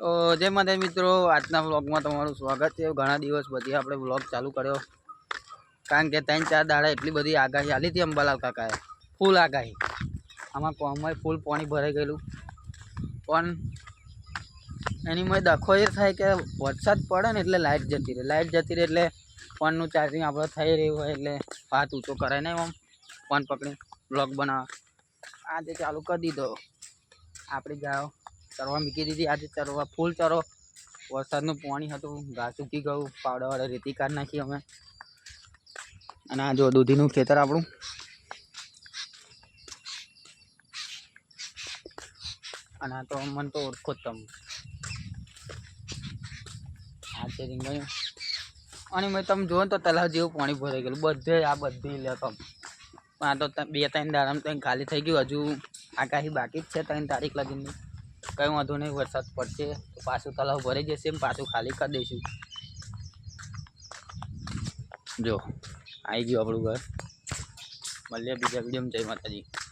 જય માતા મિત્રો, આજના વ્લોગમાં તમારું સ્વાગત છે। ઘણા દિવસ પછી આપણે વ્લોગ ચાલુ કર્યો, કારણ કે 3-4 દાડા એટલી બધી આગાહી આલી હતી અંબાલાલ કાકાએ, ફૂલ આગાહી। આમાં કોમમાં ફૂલ પાણી ભરાઈ ગયેલું, પણ એની મેં દખો એ થાય કે વરસાદ પડે ને એટલે લાઇટ જતી રહે, એટલે ફોનનું ચાર્જિંગ આપણે થઈ રહ્યું હોય એટલે હાથ ઊંચો કરાય નહીં, આમ ફોન પકડી વ્લોગ બનાવવા આજે ચાલુ કરી દીધો। આપણી ગાયો ચરવા મૂકી દીધી, આજે ચરવા ફૂલ ચરો, વરસાદનું પાણી હતું, ઘાસ સૂકી ગયું, પાવડાવાળા રેતી કાઢી નાખી અમે। અને આ જો દૂધીનું ખેતર આપણું, અને આ તો મને તો ઓળખો જ તમે, આ છે રીંગણ્યું। અને મેં તમે જુઓ ને તો તલાવ જેવું પાણી ભરાઈ ગયેલું બધે, આ બધી લે કમ, પણ આ તો 2-3 દાડામાં તો ખાલી થઈ ગયું। હજુ આગાહી બાકી જ છે 3 તારીખ લગીની, કંઈ વાંધો નહીં, વરસાદ પડશે તો પાછું તલાવ ભરાઈ જશે, પાછું ખાલી કરી દઈશું। જો આવી ગયું આપણું ઘર, મળીએ બીજા વિડીયોમાં। જય માતાજી।